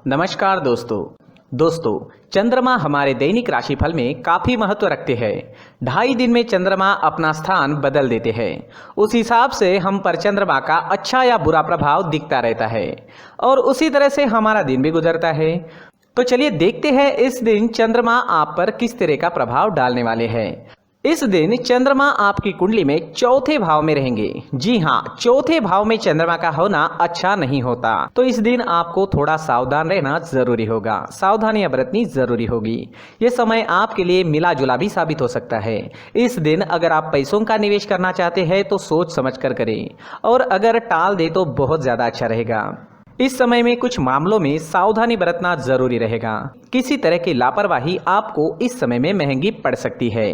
नमस्कार दोस्तों चंद्रमा हमारे दैनिक राशिफल में काफी महत्व रखते हैं। 2.5 दिन में चंद्रमा अपना स्थान बदल देते हैं। उस हिसाब से हम पर चंद्रमा का अच्छा या बुरा प्रभाव दिखता रहता है और उसी तरह से हमारा दिन भी गुजरता है। तो चलिए देखते हैं इस दिन चंद्रमा आप पर किस तरह का प्रभाव डालने वाले हैं। इस दिन चंद्रमा आपकी कुंडली में चौथे भाव में रहेंगे। जी हाँ, चौथे भाव में चंद्रमा का होना अच्छा नहीं होता, तो इस दिन आपको थोड़ा सावधान रहना जरूरी होगा, सावधानियां बरतनी जरूरी होगी। ये समय आपके लिए मिला जुला भी साबित हो सकता है। इस दिन अगर आप पैसों का निवेश करना चाहते हैं तो सोच समझ कर करें, और अगर टाल दे तो बहुत ज्यादा अच्छा रहेगा। इस समय में कुछ मामलों में सावधानी बरतना जरूरी रहेगा। किसी तरह की लापरवाही आपको इस समय में महंगी पड़ सकती है।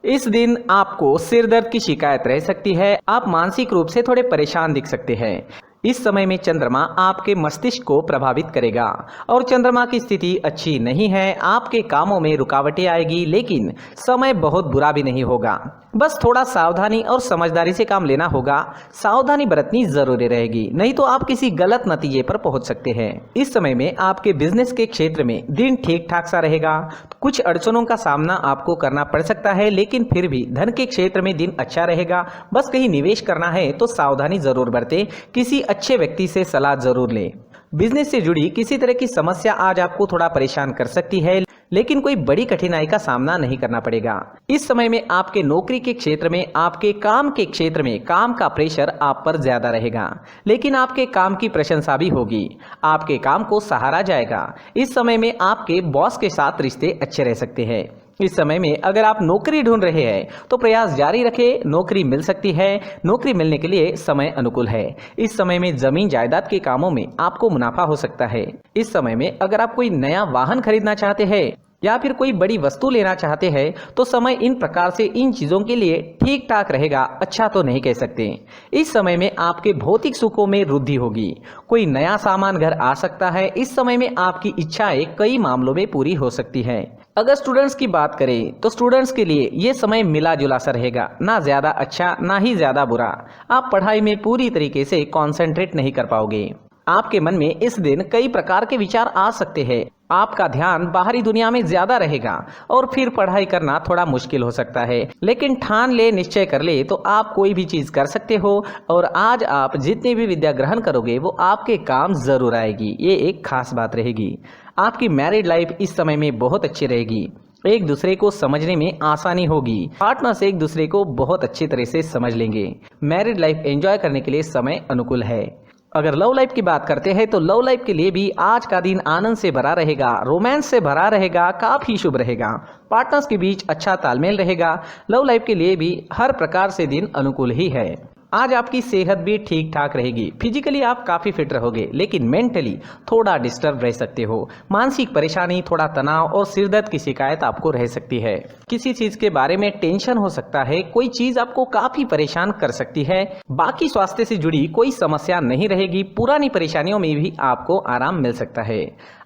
इस दिन आपको सिर दर्द की शिकायत रह सकती है। आप मानसिक रूप से थोड़े परेशान दिख सकते हैं। इस समय में चंद्रमा आपके मस्तिष्क को प्रभावित करेगा और चंद्रमा की स्थिति अच्छी नहीं है। आपके कामों में रुकावटें आएगी, लेकिन समय बहुत बुरा भी नहीं होगा। बस थोड़ा सावधानी और समझदारी से काम लेना होगा। सावधानी बरतनी जरूरी रहेगी, नहीं तो आप किसी गलत नतीजे पर पहुंच सकते हैं। इस समय में आपके बिजनेस के क्षेत्र में दिन ठीक ठाक सा रहेगा। कुछ अड़चनों का सामना आपको करना पड़ सकता है, लेकिन फिर भी धन के क्षेत्र में दिन अच्छा रहेगा। बस कहीं निवेश करना है तो सावधानी जरूर बरतें। किसी अच्छे व्यक्ति से सलाह जरूर लें। बिजनेस से जुड़ी किसी तरह की समस्या आज आपको थोड़ा परेशान कर सकती है, लेकिन कोई बड़ी कठिनाई का सामना नहीं करना पड़ेगा। इस समय में आपके नौकरी के क्षेत्र में, आपके काम के क्षेत्र में काम का प्रेशर आप पर ज्यादा रहेगा, लेकिन आपके काम की प्रशंसा भी होगी। आपके काम को सराहा जाएगा। इस समय में आपके बॉस के साथ रिश्ते अच्छे रह सकते हैं। इस समय में अगर आप नौकरी ढूंढ रहे हैं तो प्रयास जारी रखें, नौकरी मिल सकती है। नौकरी मिलने के लिए समय अनुकूल है। इस समय में जमीन जायदाद के कामों में आपको मुनाफा हो सकता है। इस समय में अगर आप कोई नया वाहन खरीदना चाहते हैं या फिर कोई बड़ी वस्तु लेना चाहते हैं तो समय इन प्रकार से इन चीजों के लिए ठीक ठाक रहेगा, अच्छा तो नहीं कह सकते। इस समय में आपके भौतिक सुखों में वृद्धि होगी। कोई नया सामान घर आ सकता है। इस समय में आपकी इच्छाएं कई मामलों में पूरी हो सकती है। अगर स्टूडेंट्स की बात करें तो स्टूडेंट्स के लिए ये समय मिला जुला सा रहेगा, ना ज्यादा अच्छा ना ही ज्यादा बुरा। आप पढ़ाई में पूरी तरीके से कॉन्सेंट्रेट नहीं कर पाओगे। आपके मन में इस दिन कई प्रकार के विचार आ सकते हैं। आपका ध्यान बाहरी दुनिया में ज्यादा रहेगा और फिर पढ़ाई करना थोड़ा मुश्किल हो सकता है, लेकिन ठान ले, निश्चय कर ले तो आप कोई भी चीज कर सकते हो। और आज आप जितनी भी विद्या ग्रहण करोगे वो आपके काम जरूर आएगी। ये एक खास बात रहेगी। आपकी मैरिड लाइफ इस समय में बहुत अच्छी रहेगी। एक दूसरे को समझने में आसानी होगी। पार्टनर्स एक दूसरे को बहुत अच्छी तरह से समझ लेंगे। मैरिड लाइफ एंजॉय करने के लिए समय अनुकूल है। अगर लव लाइफ की बात करते हैं तो लव लाइफ के लिए भी आज का दिन आनंद से भरा रहेगा, रोमांस से भरा रहेगा, काफी शुभ रहेगा। पार्टनर्स के बीच अच्छा तालमेल रहेगा। लव लाइफ के लिए भी हर प्रकार से दिन अनुकूल ही है। आज आपकी सेहत भी ठीक ठाक रहेगी। फिजिकली आप काफी फिट रहोगे, लेकिन मेंटली थोड़ा डिस्टर्ब रह सकते हो। मानसिक परेशानी, थोड़ा तनाव और सिर दर्द की शिकायत आपको रह सकती है। किसी चीज के बारे में टेंशन हो सकता है। कोई चीज आपको काफी परेशान कर सकती है। बाकी स्वास्थ्य से जुड़ी कोई समस्या नहीं रहेगी। पुरानी परेशानियों में भी आपको आराम मिल सकता है।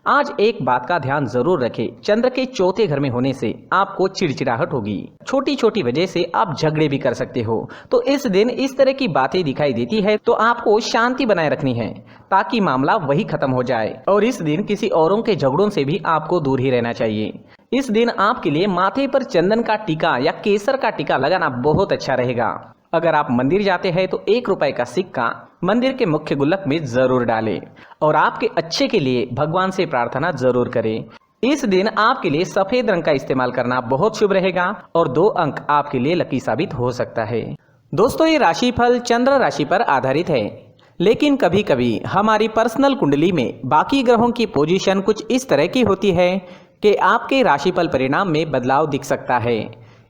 आज एक बात का ध्यान जरूर रखें, चंद्र के चौथे घर में होने से आपको चिड़चिड़ाहट होगी। छोटी छोटी वजह से आप झगड़े भी कर सकते हो। तो इस दिन इस तरह की बातें दिखाई देती है तो आपको शांति बनाए रखनी है ताकि मामला वही खत्म हो जाए। और इस दिन किसी औरों के झगड़ों से भी आपको दूर ही रहना चाहिए। इस दिन आपके लिए माथे पर चंदन का टीका या केसर का टीका लगाना बहुत अच्छा रहेगा। अगर आप मंदिर जाते हैं तो ₹1 का सिक्का मंदिर के मुख्य गुल्लक में जरूर डालें और आपके अच्छे के लिए भगवान से प्रार्थना जरूर करें। इस दिन आपके लिए सफेद रंग का इस्तेमाल करना बहुत शुभ रहेगा और 2 अंक आपके लिए लकी साबित हो सकता है। दोस्तों, ये राशिफल चंद्र राशि पर आधारित है, लेकिन कभी कभी हमारी पर्सनल कुंडली में बाकी ग्रहों की पोजीशन कुछ इस तरह की होती है कि आपके राशिफल परिणाम में बदलाव दिख सकता है।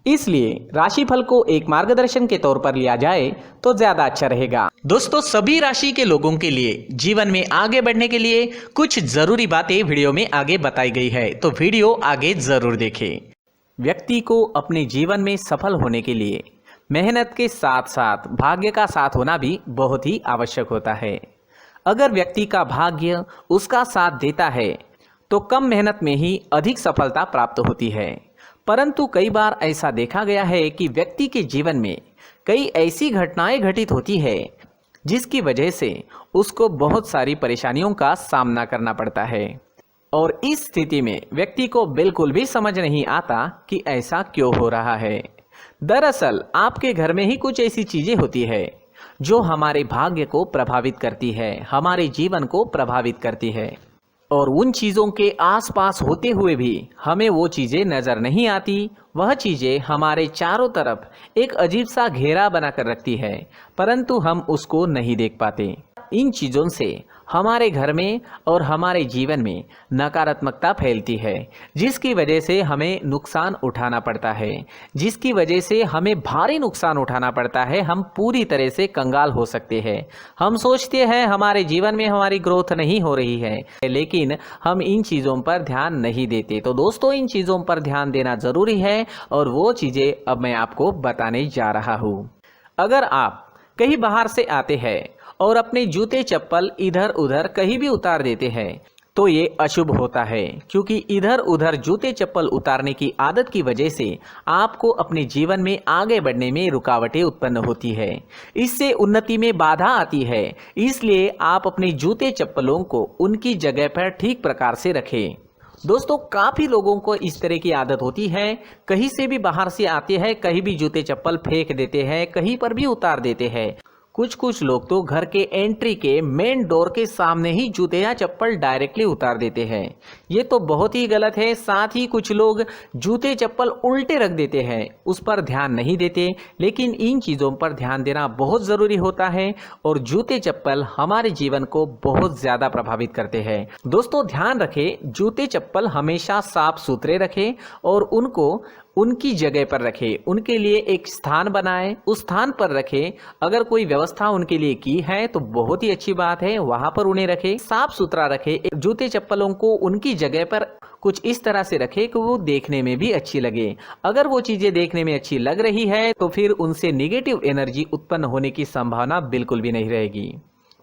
इसलिए राशिफल को एक मार्गदर्शन के तौर पर लिया जाए तो ज्यादा अच्छा रहेगा। दोस्तों, सभी राशि के लोगों के लिए जीवन में आगे बढ़ने के लिए कुछ जरूरी बातें वीडियो में आगे बताई गई है, तो वीडियो आगे जरूर देखें। व्यक्ति को अपने जीवन में सफल होने के लिए मेहनत के साथ साथ भाग्य का साथ होना भी बहुत ही आवश्यक होता है। अगर व्यक्ति का भाग्य उसका साथ देता है तो कम मेहनत में ही अधिक सफलता प्राप्त होती है। परंतु कई बार ऐसा देखा गया है कि व्यक्ति के जीवन में कई ऐसी घटनाएं घटित होती है जिसकी वजह से उसको बहुत सारी परेशानियों का सामना करना पड़ता है। और इस स्थिति में व्यक्ति को बिल्कुल भी समझ नहीं आता कि ऐसा क्यों हो रहा है। दरअसल आपके घर में ही कुछ ऐसी चीजें होती है जो हमारे भाग्य को प्रभावित करती है, हमारे जीवन को प्रभावित करती है, और उन चीज़ों के आसपास होते हुए भी हमें वो चीज़ें नज़र नहीं आती। वह चीज़ें हमारे चारों तरफ एक अजीब सा घेरा बनाकर रखती है, परंतु हम उसको नहीं देख पाते। इन चीज़ों से हमारे घर में और हमारे जीवन में नकारात्मकता फैलती है, जिसकी वजह से हमें नुकसान उठाना पड़ता है, जिसकी वजह से हमें भारी नुकसान उठाना पड़ता है। हम पूरी तरह से कंगाल हो सकते हैं। हम सोचते हैं हमारे जीवन में हमारी ग्रोथ नहीं हो रही है, लेकिन हम इन चीज़ों पर ध्यान नहीं देते। तो दोस्तों, इन चीज़ों पर ध्यान देना ज़रूरी है और वो चीज़ें अब मैं आपको बताने जा रहा हूँ। अगर आप कहीं बाहर से आते हैं और अपने जूते चप्पल इधर उधर कहीं भी उतार देते हैं तो ये अशुभ होता है, क्योंकि इधर उधर जूते चप्पल उतारने की आदत की वजह से आपको अपने जीवन में आगे बढ़ने में रुकावटें उत्पन्न होती है। इससे उन्नति में बाधा आती है। इसलिए आप अपने जूते चप्पलों को उनकी जगह पर ठीक प्रकार से रखें। दोस्तों, काफ़ी लोगों को इस तरह की आदत होती है, कहीं से भी बाहर से आते हैं कहीं भी जूते चप्पल फेंक देते हैं, कहीं पर भी उतार देते हैं। कुछ लोग तो घर के एंट्री के मेन डोर के सामने ही जूते या चप्पल डायरेक्टली उतार देते हैं। ये तो बहुत ही गलत है। साथ ही कुछ लोग जूते चप्पल उल्टे रख देते हैं, उस पर ध्यान नहीं देते। लेकिन इन चीज़ों पर ध्यान देना बहुत ज़रूरी होता है और जूते चप्पल हमारे जीवन को बहुत ज़्यादा प्रभावित करते हैं। दोस्तों, ध्यान रखें, जूते चप्पल हमेशा साफ सुथरे रखें और उनको उनकी जगह पर रखें। उनके लिए एक स्थान बनाएं, उस स्थान पर रखें। अगर कोई व्यवस्था उनके लिए की है तो बहुत ही अच्छी बात है, वहां पर उन्हें रखें, साफ सुथरा रखें। जूते चप्पलों को उनकी जगह पर कुछ इस तरह से रखें कि वो देखने में भी अच्छी लगे। अगर वो चीजें देखने में अच्छी लग रही है तो फिर उनसे निगेटिव एनर्जी उत्पन्न होने की संभावना बिल्कुल भी नहीं रहेगी।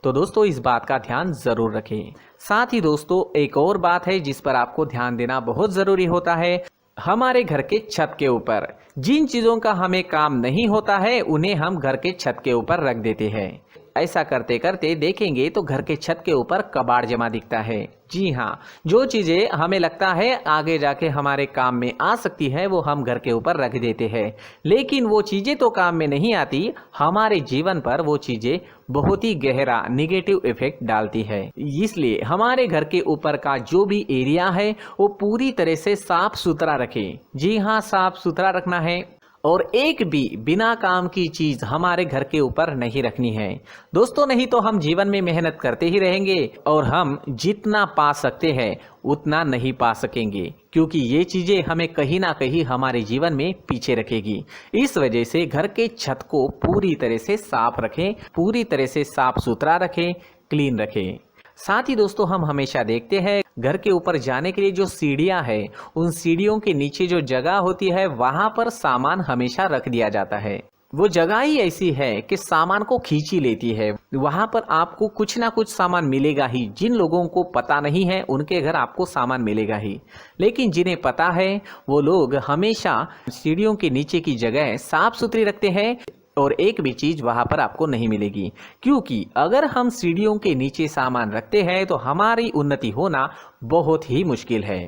तो दोस्तों, इस बात का ध्यान जरूर रखें। साथ ही दोस्तों, एक और बात है जिस पर आपको ध्यान देना बहुत जरूरी होता है। हमारे घर के छत के ऊपर जिन चीज़ों का हमें काम नहीं होता है उन्हें हम घर के छत के ऊपर रख देते हैं। ऐसा करते करते देखेंगे तो घर के छत के ऊपर कबाड़ जमा दिखता है। जी हाँ, जो चीज़ें हमें लगता है आगे जाके हमारे काम में आ सकती है वो हम घर के ऊपर रख देते हैं, लेकिन वो चीज़ें तो काम में नहीं आती। हमारे जीवन पर वो चीज़ें बहुत ही गहरा निगेटिव इफेक्ट डालती है। इसलिए हमारे घर के ऊपर का जो भी एरिया है वो पूरी तरह से साफ सुथरा रखें। जी हाँ, साफ सुथरा रखना है और एक भी बिना काम की चीज हमारे घर के ऊपर नहीं रखनी है। दोस्तों, नहीं तो हम जीवन में मेहनत करते ही रहेंगे और हम जितना पा सकते हैं उतना नहीं पा सकेंगे, क्योंकि ये चीजें हमें कहीं ना कहीं हमारे जीवन में पीछे रखेगी। इस वजह से घर के छत को पूरी तरह से साफ रखें, पूरी तरह से साफ सुथरा रखें, क्लीन रखें। साथ ही दोस्तों, हम हमेशा देखते हैं घर के ऊपर जाने के लिए जो सीढ़ियां है, उन सीढ़ियों के नीचे जो जगह होती है वहां पर सामान हमेशा रख दिया जाता है। वो जगह ही ऐसी है कि सामान को खींची लेती है। वहां पर आपको कुछ ना कुछ सामान मिलेगा ही। जिन लोगों को पता नहीं है उनके घर आपको सामान मिलेगा ही, लेकिन जिन्हें पता है वो लोग हमेशा सीढ़ियों के नीचे की जगह साफ सुथरी रखते हैं और एक भी चीज वहां पर आपको नहीं मिलेगी। क्योंकि अगर हम सीढ़ियों के नीचे सामान रखते हैं तो हमारी उन्नति होना बहुत ही मुश्किल है।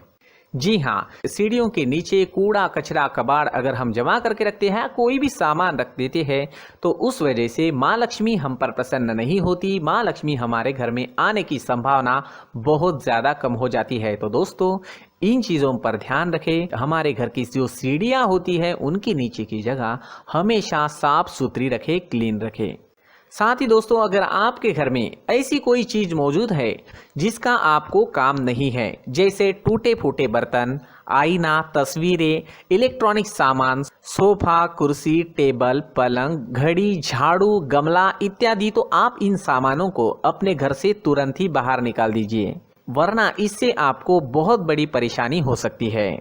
जी हाँ, सीढ़ियों के नीचे कूड़ा कचरा कबाड़ अगर हम जमा करके रखते हैं, कोई भी सामान रख देते हैं, तो उस वजह से माँ लक्ष्मी हम पर प्रसन्न नहीं होती। माँ लक्ष्मी हमारे घर में आने की संभावना बहुत ज़्यादा कम हो जाती है। तो दोस्तों, इन चीज़ों पर ध्यान रखें। हमारे घर की जो सीढ़ियाँ होती है उनकी नीचे की जगह हमेशा साफ सुथरी रखें, क्लीन रखें। साथ ही दोस्तों, अगर आपके घर में ऐसी कोई चीज मौजूद है जिसका आपको काम नहीं है, जैसे टूटे फूटे बर्तन, आईना, तस्वीरें, इलेक्ट्रॉनिक सामान, सोफा, कुर्सी, टेबल, पलंग, घड़ी, झाड़ू, गमला इत्यादि, तो आप इन सामानों को अपने घर से तुरंत ही बाहर निकाल दीजिए, वरना इससे आपको बहुत बड़ी परेशानी हो सकती है।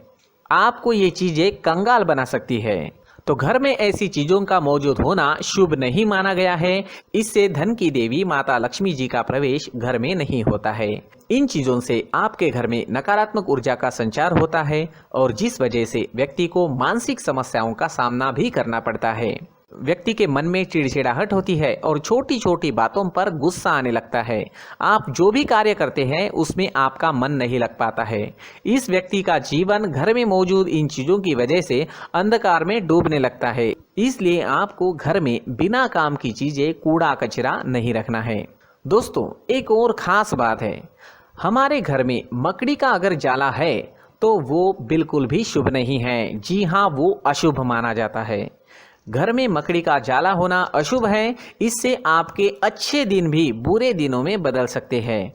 आपको ये चीजें कंगाल बना सकती है। तो घर में ऐसी चीजों का मौजूद होना शुभ नहीं माना गया है। इससे धन की देवी माता लक्ष्मी जी का प्रवेश घर में नहीं होता है। इन चीजों से आपके घर में नकारात्मक ऊर्जा का संचार होता है और जिस वजह से व्यक्ति को मानसिक समस्याओं का सामना भी करना पड़ता है। व्यक्ति के मन में चिड़चिड़ाहट होती है और छोटी छोटी बातों पर गुस्सा आने लगता है। आप जो भी कार्य करते हैं उसमें आपका मन नहीं लग पाता है। इस व्यक्ति का जीवन घर में मौजूद इन चीज़ों की वजह से अंधकार में डूबने लगता है। इसलिए आपको घर में बिना काम की चीज़ें, कूड़ा कचरा नहीं रखना है। दोस्तों, एक और ख़ास बात है, हमारे घर में मकड़ी का अगर जाला है तो वो बिल्कुल भी शुभ नहीं है। जी हाँ, वो अशुभ माना जाता है। घर में मकड़ी का जाला होना अशुभ है। इससे आपके अच्छे दिन भी बुरे दिनों में बदल सकते हैं,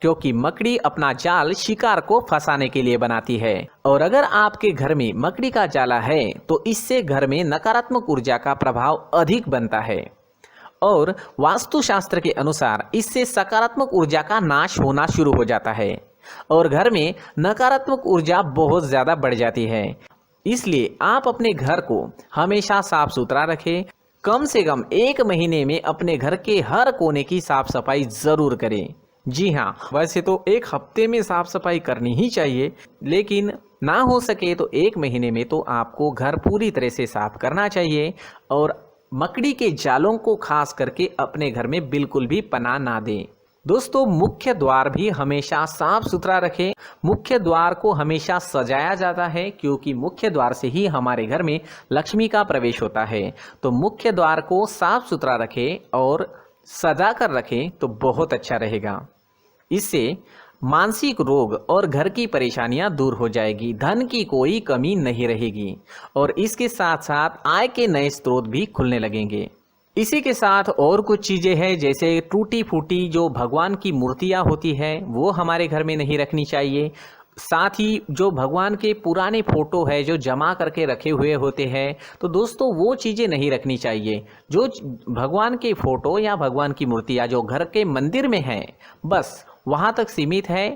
क्योंकि मकड़ी अपना जाल शिकार को फंसाने के लिए बनाती है। और अगर आपके घर में मकड़ी का जाला है तो इससे घर में नकारात्मक ऊर्जा का प्रभाव अधिक बनता है और वास्तुशास्त्र के अनुसार इससे सकारात्मक ऊर्जा का नाश होना शुरू हो जाता है और घर में नकारात्मक ऊर्जा बहुत ज़्यादा बढ़ जाती है। इसलिए आप अपने घर को हमेशा साफ सुथरा रखें। कम से कम 1 महीने में अपने घर के हर कोने की साफ सफाई ज़रूर करें। जी हाँ, वैसे तो 1 हफ्ते में साफ सफाई करनी ही चाहिए, लेकिन ना हो सके तो 1 महीने में तो आपको घर पूरी तरह से साफ करना चाहिए और मकड़ी के जालों को खास करके अपने घर में बिल्कुल भी पनाह ना दें। दोस्तों, मुख्य द्वार भी हमेशा साफ सुथरा रखें। मुख्य द्वार को हमेशा सजाया जाता है, क्योंकि मुख्य द्वार से ही हमारे घर में लक्ष्मी का प्रवेश होता है। तो मुख्य द्वार को साफ सुथरा रखें और सजा कर रखें तो बहुत अच्छा रहेगा। इससे मानसिक रोग और घर की परेशानियां दूर हो जाएगी, धन की कोई कमी नहीं रहेगी और इसके साथ साथ आय के नए स्रोत भी खुलने लगेंगे। इसी के साथ और कुछ चीज़ें हैं, जैसे टूटी फूटी जो भगवान की मूर्तियां होती हैं वो हमारे घर में नहीं रखनी चाहिए। साथ ही जो भगवान के पुराने फोटो है जो जमा करके रखे हुए होते हैं, तो दोस्तों वो चीज़ें नहीं रखनी चाहिए। जो भगवान के फोटो या भगवान की मूर्तियां जो घर के मंदिर में हैं, बस वहाँ तक सीमित है।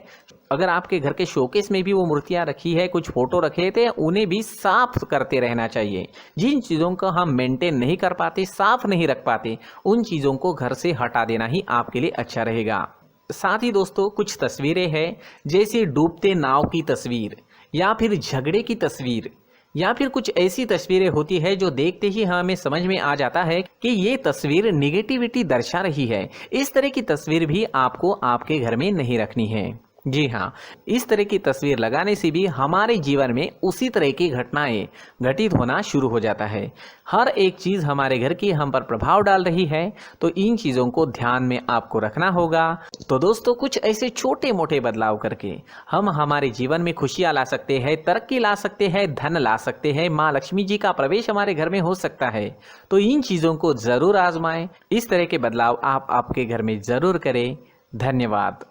अगर आपके घर के शोकेस में भी वो मूर्तियां रखी है, कुछ फोटो रखे थे, उन्हें भी साफ करते रहना चाहिए। जिन चीज़ों को हम मेंटेन नहीं कर पाते, साफ नहीं रख पाते, उन चीज़ों को घर से हटा देना ही आपके लिए अच्छा रहेगा। साथ ही दोस्तों, कुछ तस्वीरें हैं, जैसे डूबते नाव की तस्वीर या फिर झगड़े की तस्वीर या फिर कुछ ऐसी तस्वीरें होती है जो देखते ही हमें समझ में आ जाता है कि ये तस्वीर निगेटिविटी दर्शा रही है। इस तरह की तस्वीर भी आपको आपके घर में नहीं रखनी है। जी हाँ, इस तरह की तस्वीर लगाने से भी हमारे जीवन में उसी तरह की घटनाएं घटित होना शुरू हो जाता है। हर एक चीज़ हमारे घर की हम पर प्रभाव डाल रही है, तो इन चीज़ों को ध्यान में आपको रखना होगा। तो दोस्तों, कुछ ऐसे छोटे मोटे बदलाव करके हम हमारे जीवन में खुशियाँ ला सकते हैं, तरक्की ला सकते हैं, धन ला सकते हैं, माँ लक्ष्मी जी का प्रवेश हमारे घर में हो सकता है। तो इन चीज़ों को ज़रूर आजमाएं। इस तरह के बदलाव आप आपके घर में ज़रूर करें। धन्यवाद।